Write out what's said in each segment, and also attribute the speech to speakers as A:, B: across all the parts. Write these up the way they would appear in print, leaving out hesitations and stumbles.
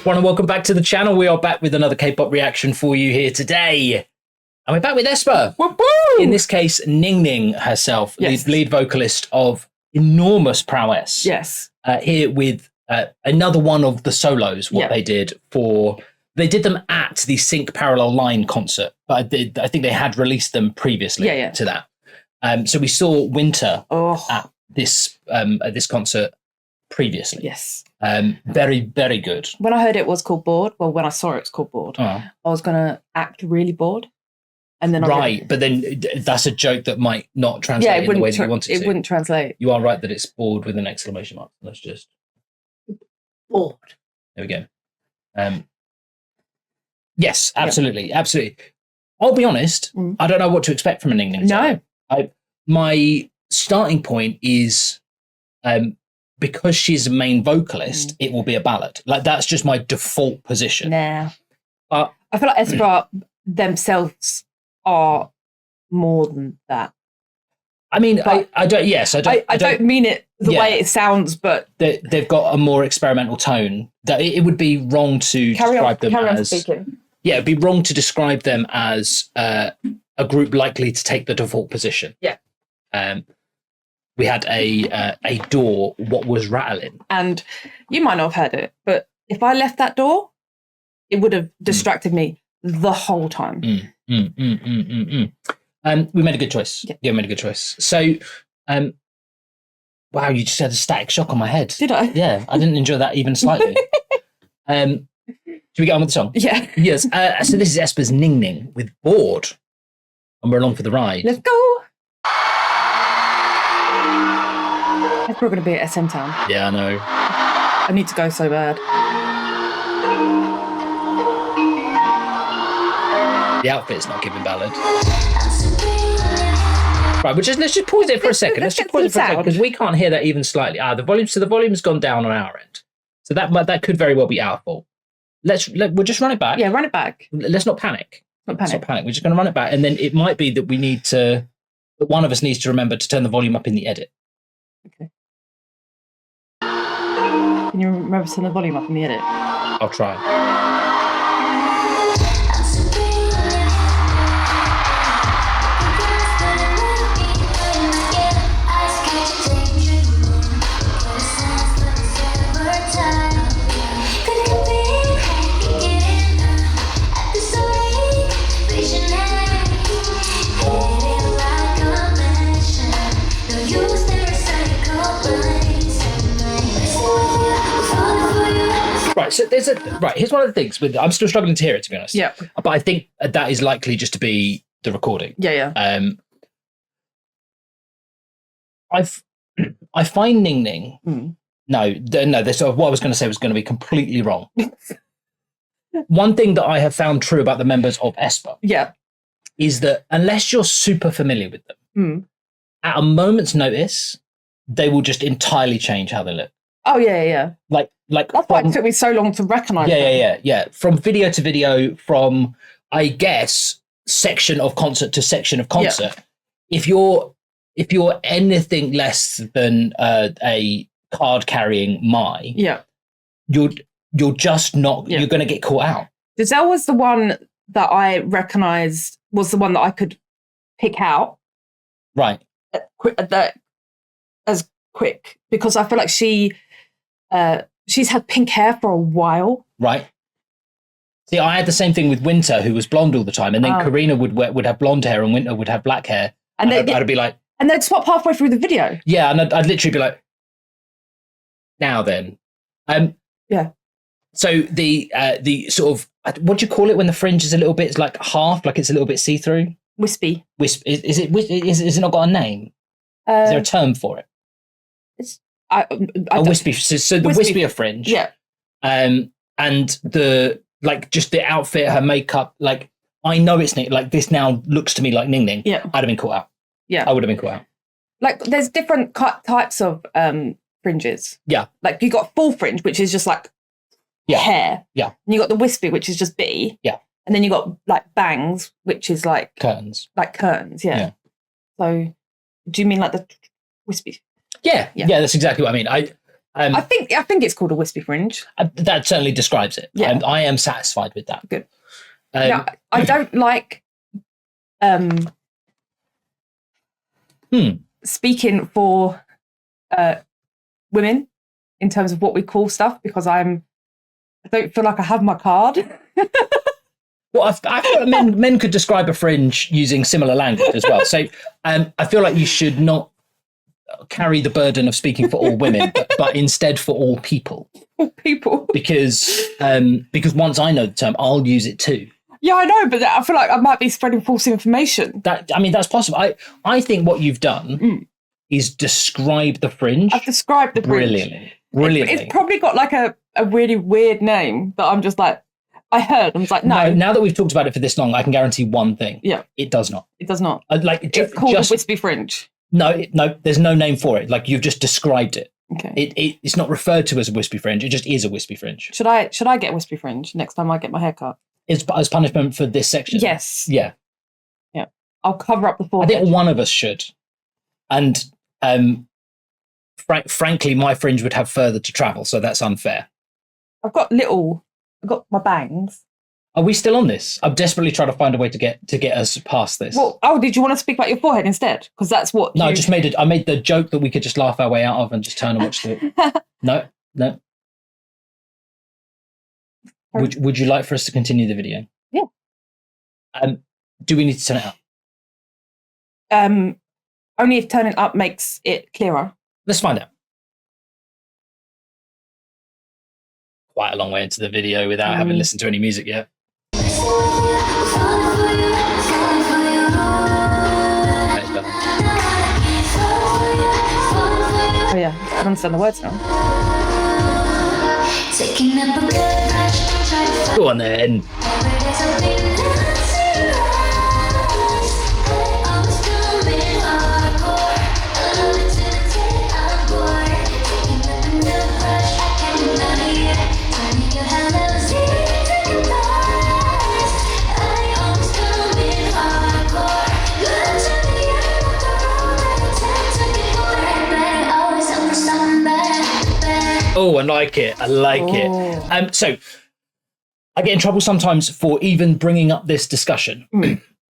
A: everyone, and welcome back to the channel. We are back with another K-pop reaction for you here today. And we're back with aespa.
B: Woo-hoo!
A: In this case, Ningning herself,
B: Yes.
A: lead vocalist of enormous prowess.
B: Yes.
A: Here with another one of the solos, what
B: Yeah.
A: they did for... They did them at the SYNK Parallel Line concert, but I think they had released them previously to that. So we saw Winter at this concert previously.
B: Yes.
A: Very, very good.
B: When I heard it was called Bored, well, when I saw it was called Bored, I was going to act really bored. And then
A: but then that's a joke that might not translate in the way that you want it to.
B: It wouldn't translate.
A: You are right that it's bored with an exclamation mark. Let's just...
B: Bored.
A: There we go. Yes, absolutely. Yeah. Absolutely. I'll be honest, I don't know what to expect from a Ningning.
B: No.
A: My starting point is because she's a main vocalist, it will be a ballad. Like, that's just my default position.
B: Nah. I feel like aespa themselves are more than that.
A: I mean, I don't mean
B: it the way it sounds, but
A: they've got a more experimental tone. That it would be wrong to describe them as. Yeah, it'd be wrong to describe them as a group likely to take the default position.
B: Yeah.
A: We had a door what was rattling, and
B: you might not have heard it, but if I left that door, it would have distracted me the whole time.
A: We made a good choice. Yeah, we made a good choice. So, wow, you just had a static shock on my head.
B: Did I?
A: Yeah, I didn't enjoy that even slightly. Should we get on with the song?
B: Yeah.
A: Yes. So this is aespa's Ningning with Bored, and we're along for the ride.
B: Let's go. It's probably going to be at SM Town.
A: Yeah, I know.
B: I need to go so bad.
A: The outfit's not giving ballad. Right, let's just pause it for a second. Let's just pause it for a second because we can't hear that even slightly. The volume's gone down on our end, so that could very well be our fault. We'll just run it back.
B: Yeah, run it back.
A: Let's not panic.
B: Let's not panic.
A: We're just going to run it back, and then it might be that that one of us needs to remember to turn the volume up in the edit.
B: Okay. Can you remember to turn the volume up in the edit?
A: I'll try. Right, so here's one of the things I'm still struggling to hear it, to be honest.
B: Yeah.
A: But I think that is likely just to be the recording.
B: Yeah.
A: I find Ningning. No. This what I was going to say was going to be completely wrong. One thing that I have found true about the members of aespa, is that unless you're super familiar with them, at a moment's notice, they will just entirely change how they look.
B: Oh yeah. Like that's why it took me so long to recognize them.
A: Yeah. From video to video, from I guess section of concert to section of concert. Yeah. If you're anything less than a card carrying you're just not. You're going to get caught out.
B: Giselle was the one that I recognized was the one that I could pick out.
A: Right.
B: As quick, because I feel like she's had pink hair for a while.
A: Right. See, I had the same thing with Winter, who was blonde all the time, and then Karina would have blonde hair and Winter would have black hair, and I'd be like,
B: and they'd swap halfway through the video.
A: Yeah, and I'd literally be like, now then,
B: yeah.
A: So the sort of, what do you call it when the fringe is a little bit, it's like half, like it's a little bit see through.
B: Wispy.
A: Is it not got a name? Is there a term for it? A wispy. So the wispier fringe.
B: Yeah.
A: And the just the outfit, her makeup. Like, I know it's like this now looks to me like Ningning.
B: Yeah.
A: I'd have been caught out.
B: Yeah.
A: I would have been caught out.
B: Like, there's different types of fringes.
A: Yeah.
B: Like, you got full fringe, which is just like hair.
A: Yeah.
B: And you got the wispy, which is just bitty.
A: Yeah.
B: And then you got like bangs, which is like
A: curtains.
B: Like curtains, yeah. So, do you mean like the wispy?
A: Yeah, that's exactly what I mean.
B: I think it's called a wispy fringe.
A: That certainly describes it.
B: Yeah.
A: I am satisfied with that.
B: Good. Now, I don't like speaking for women in terms of what we call stuff, because I don't feel like I have my card.
A: Well, I feel like men could describe a fringe using similar language as well. So I feel like you should not carry the burden of speaking for all women, but instead for all people.
B: All people.
A: Because once I know the term, I'll use it too.
B: Yeah, I know, but I feel like I might be spreading false information.
A: That's possible. I think what you've done is describe the fringe.
B: I've described the fringe. Brilliantly. It's probably got like a really weird name that I'm just like, I heard. I was like, no.
A: Now that we've talked about it for this long, I can guarantee one thing.
B: Yeah.
A: It does not.
B: It does not.
A: It's
B: called a wispy fringe.
A: No, there's no name for it. Like, you've just described it.
B: Okay.
A: It's not referred to as a wispy fringe. It just is a wispy fringe.
B: Should I get a wispy fringe next time I get my hair cut?
A: It's as punishment for this section.
B: Yes.
A: Yeah.
B: Yeah. I'll cover up the forehead.
A: I think one of us should. And frankly, my fringe would have further to travel, so that's unfair.
B: I've got my bangs.
A: Are we still on this? I'm desperately trying to find a way to get us past this.
B: Well, did you want to speak about your forehead instead? Because that's what.
A: No, I made the joke that we could just laugh our way out of and just turn and watch it. No. Would you like for us to continue the video?
B: Yeah.
A: Do we need to turn it up?
B: Only if turning up makes it clearer.
A: Let's find out. Quite a long way into the video without having listened to any music yet.
B: Oh yeah, I don't understand the words now.
A: Go on then. Oh, I like it. So I get in trouble sometimes for even bringing up this discussion.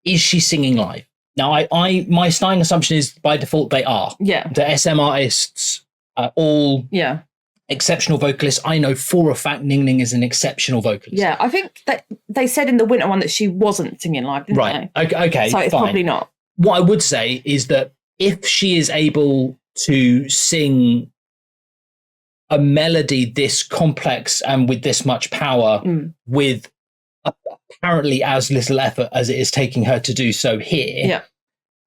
A: Is she singing live? Now, my starting assumption is by default they are.
B: Yeah.
A: The SM artists are all exceptional vocalists. I know for a fact Ning Ning is an exceptional vocalist.
B: Yeah, I think that they said in the winter one that she wasn't singing live, didn't they?
A: Okay,
B: so it's
A: fine.
B: probably not.
A: What I would say is that if she is able to sing a melody this complex and with this much power with apparently as little effort as it is taking her to do so here,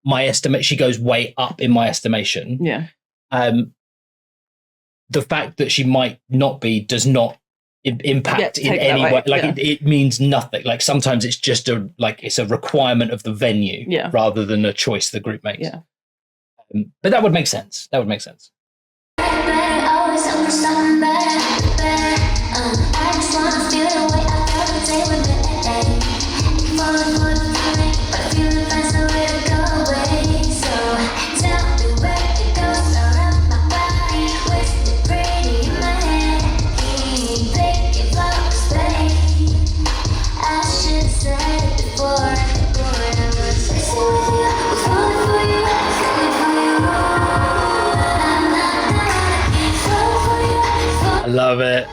A: my estimate, she goes way up in my estimation.
B: Yeah.
A: The fact that she might not be does not impact in any way. Like it means nothing. Like sometimes it's just it's a requirement of the venue rather than a choice the group makes.
B: Yeah.
A: But that would make sense. I love it.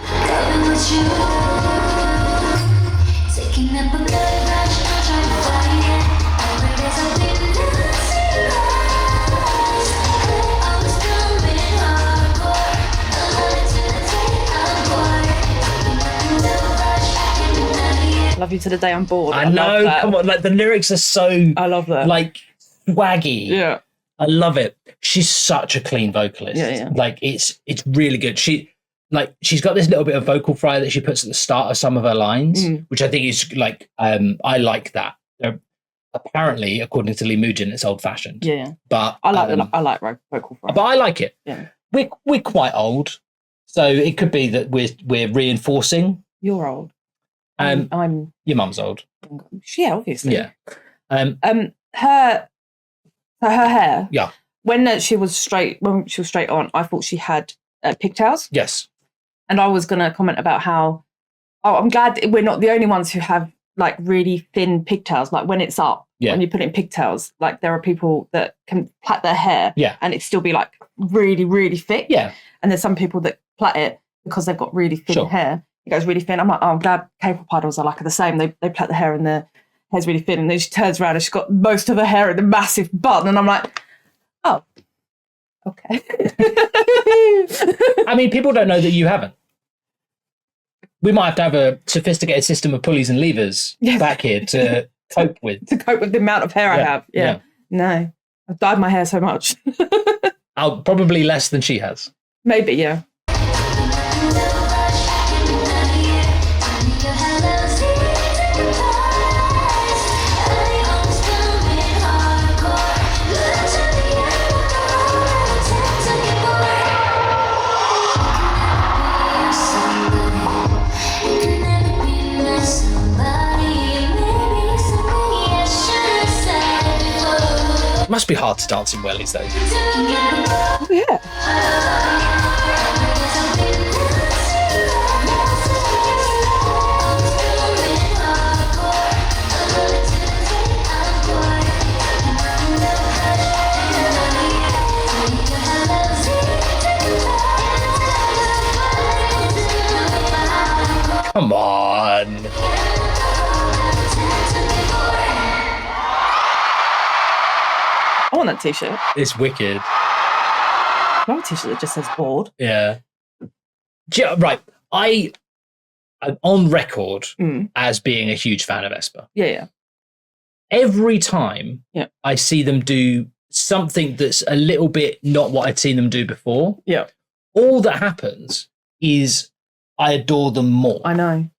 B: Love you to the day I'm bored.
A: I know. Come on, like the lyrics are so.
B: I love that.
A: Like swaggy.
B: Yeah.
A: I love it. She's such a clean vocalist.
B: Yeah.
A: Like it's really good. She's got this little bit of vocal fry that she puts at the start of some of her lines, which I think is like I like that. Apparently, according to Lee Mujin, it's old fashioned.
B: Yeah.
A: But
B: I like vocal fry.
A: But I like it.
B: Yeah.
A: We're quite old, so it could be that we're reinforcing.
B: You're old.
A: I'm your mum's old.
B: Yeah, obviously.
A: Yeah.
B: Her hair.
A: Yeah.
B: When she was straight on, I thought she had pigtails.
A: Yes.
B: And I was going to comment about how, I'm glad we're not the only ones who have like really thin pigtails. Like when it's up, when you put it in pigtails, like there are people that can plait their hair and it still be like really, really thick.
A: Yeah.
B: And there's some people that plait it because they've got really thin hair. It goes really thin. I'm like, I'm glad K-pop idols are like the same. They plait the hair and their hair's really thin. And then she turns around and she's got most of the hair in a massive bun. And I'm like, oh, okay.
A: I mean, people don't know that you haven't. We might have to have a sophisticated system of pulleys and levers back here to cope with.
B: To cope with the amount of hair I have. Yeah. No, I've dyed my hair so much.
A: Probably less than she has.
B: Maybe, yeah.
A: Must be hard to dance in wellies, though.
B: Oh, yeah.
A: Come on.
B: I want that t-shirt.
A: It's wicked.
B: I want a t-shirt that just says bored.
A: Yeah. Right. I'm on record as being a huge fan of aespa.
B: Yeah, yeah.
A: Every time I see them do something that's a little bit not what I'd seen them do before, all that happens is I adore them more.
B: I know.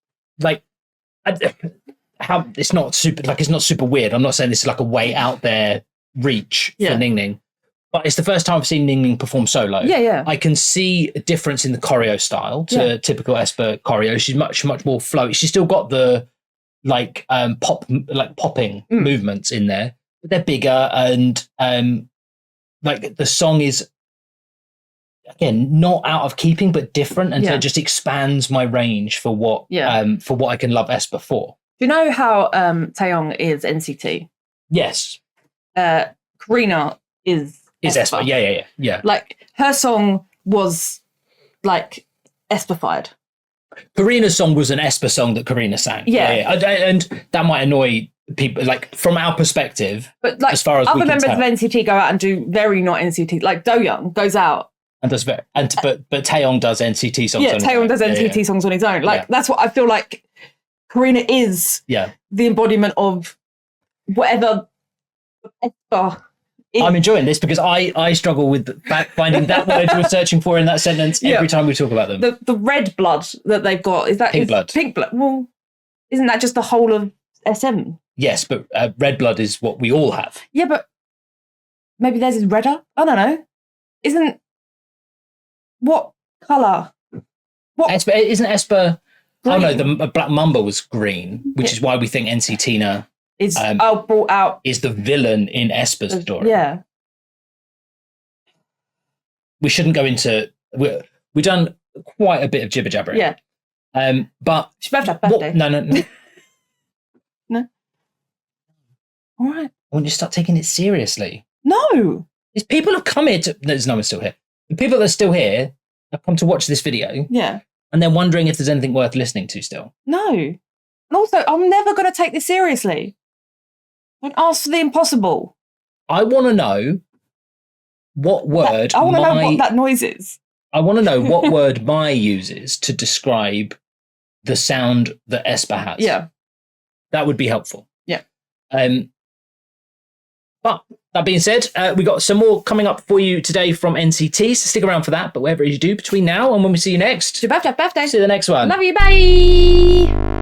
A: Like, it's not super weird. I'm not saying this is like a way out there reach for Ningning, but it's the first time I've seen Ningning perform solo.
B: Yeah, yeah.
A: I can see a difference in the choreo style to typical aespa choreo. She's much more flowy. She's still got the popping movements in there, but they're bigger and like the song is again not out of keeping but different, and so it just expands my range for what I can love aespa for.
B: Do you know how Taeyong is NCT?
A: Yes.
B: Karina is
A: aespa. Yeah.
B: Like her song was like aespa-fied.
A: Karina's song was an aespa song that Karina sang. Yeah. And that might annoy people, like from our perspective.
B: But like,
A: as far as
B: other members of NCT go out and do very not NCT. Like Do-young goes out
A: and does but Taeyong does NCT songs.
B: Yeah, Taeyong does NCT songs on his own. Like that's what I feel like. Karina is the embodiment of whatever aespa.
A: I'm enjoying this because I struggle with finding that word we're searching for in that sentence every time we talk about them.
B: The red blood that they've got, is that
A: pink blood?
B: Pink blood. Well, isn't that just the whole of SM?
A: Yes, but red blood is what we all have.
B: Yeah, but maybe theirs is redder. I don't know. Isn't what colour?
A: What isn't aespa? Green. Oh no, the Black Mamba was green, which is why we think NCT
B: is brought out
A: is the villain in aespa's story.
B: Yeah,
A: we shouldn't go into. We've done quite a bit of jibber jabbering.
B: Yeah,
A: but
B: birthday.
A: No.
B: No. All right.
A: I want you to start taking it seriously.
B: No,
A: these people have come here to. There's no one still here. The people that are still here have come to watch this video.
B: Yeah.
A: And they're wondering if there's anything worth listening to still.
B: No. And also, I'm never going to take this seriously. Don't ask for the impossible.
A: I want to know what word
B: I want to know what that noise is.
A: I want to know what word Mai uses to describe the sound that aespa has.
B: Yeah.
A: That would be helpful.
B: Yeah.
A: But that being said, we got some more coming up for you today from NCT, so stick around for that. But whatever you do between now and when we see you next,
B: It's your birthday.
A: see you the next one.
B: Love you, bye.